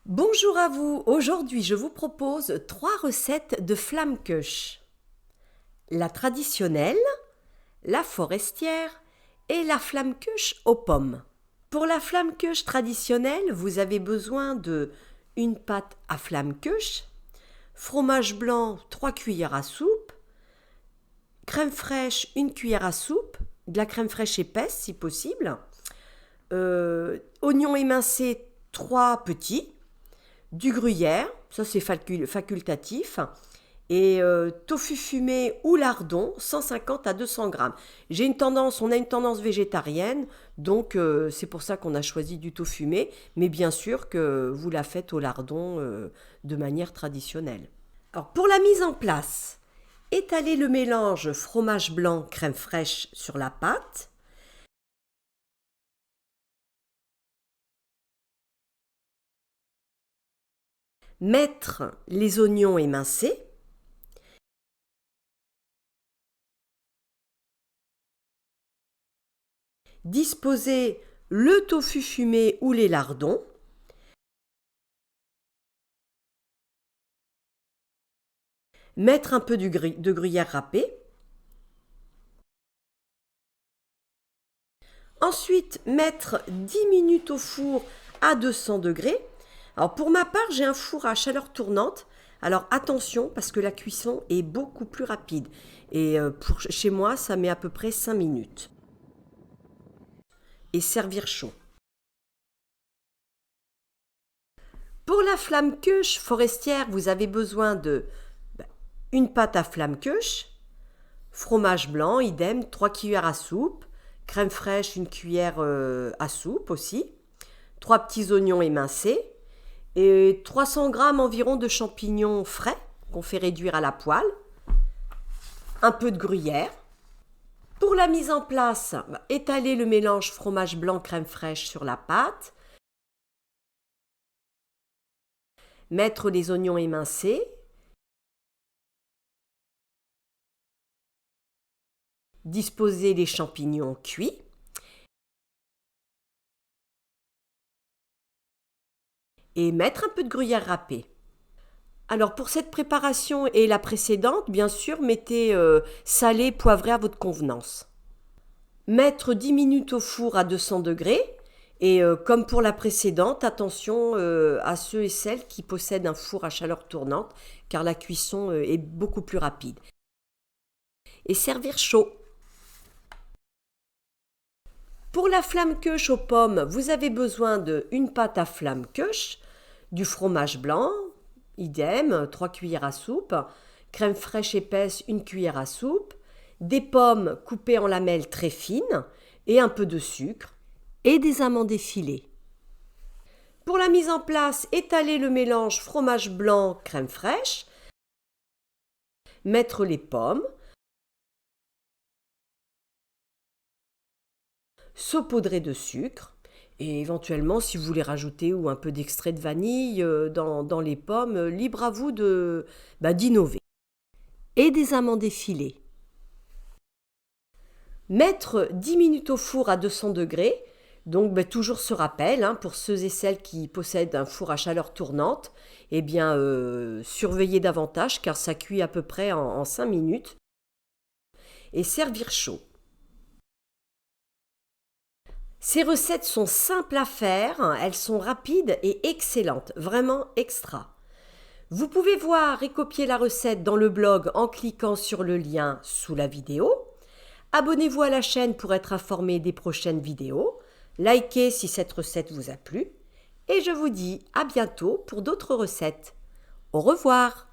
Bonjour à vous, aujourd'hui je vous propose 3 recettes de flammekuche. La traditionnelle, la forestière et la flammekuche aux pommes. Pour la flammekuche traditionnelle, vous avez besoin de une pâte à flammekuche, fromage blanc 3 cuillères à soupe, crème fraîche 1 cuillère à soupe, de la crème fraîche épaisse si possible, oignons émincés 3 petits, du gruyère, ça c'est facultatif, et tofu fumé ou lardon, 150 à 200 grammes. On a une tendance végétarienne, donc c'est pour ça qu'on a choisi du tofu fumé, mais bien sûr que vous la faites au lardon de manière traditionnelle. Alors pour la mise en place, étalez le mélange fromage blanc crème fraîche sur la pâte. Mettre les oignons émincés, disposer le tofu fumé ou les lardons, mettre un peu de gruyère râpée, ensuite mettre 10 minutes au four à 200 degrés. Alors pour ma part, j'ai un four à chaleur tournante. Alors attention parce que la cuisson est beaucoup plus rapide. Et chez moi, ça met à peu près 5 minutes. Et servir chaud. Pour la flammekuche forestière, vous avez besoin de une pâte à flammekuche, fromage blanc, idem, 3 cuillères à soupe, crème fraîche, 1 cuillère à soupe aussi, 3 petits oignons émincés, et 300 grammes environ de champignons frais qu'on fait réduire à la poêle, un peu de gruyère. Pour la mise en place, étaler le mélange fromage blanc crème fraîche sur la pâte, mettre les oignons émincés, disposer les champignons cuits, et mettre un peu de gruyère râpée. Alors pour cette préparation et la précédente, bien sûr, mettez salé, poivré à votre convenance. Mettre 10 minutes au four à 200 degrés et comme pour la précédente, attention à ceux et celles qui possèdent un four à chaleur tournante car la cuisson est beaucoup plus rapide. Et servir chaud. Pour la flammekuche aux pommes, vous avez besoin d'une pâte à flammekuche, du fromage blanc, idem, 3 cuillères à soupe, crème fraîche épaisse, 1 cuillère à soupe, des pommes coupées en lamelles très fines et un peu de sucre et des amandes effilées. Pour la mise en place, étalez le mélange fromage blanc, crème fraîche, mettre les pommes, saupoudrer de sucre. Et éventuellement, si vous voulez rajouter ou un peu d'extrait de vanille dans les pommes, libre à vous d'innover. Et des amandes effilées. Mettre 10 minutes au four à 200 degrés. Donc toujours ce rappel, pour ceux et celles qui possèdent un four à chaleur tournante, surveillez davantage car ça cuit à peu près en 5 minutes. Et servir chaud. Ces recettes sont simples à faire, elles sont rapides et excellentes, vraiment extra. Vous pouvez voir et copier la recette dans le blog en cliquant sur le lien sous la vidéo. Abonnez-vous à la chaîne pour être informé des prochaines vidéos. Likez si cette recette vous a plu. Et je vous dis à bientôt pour d'autres recettes. Au revoir!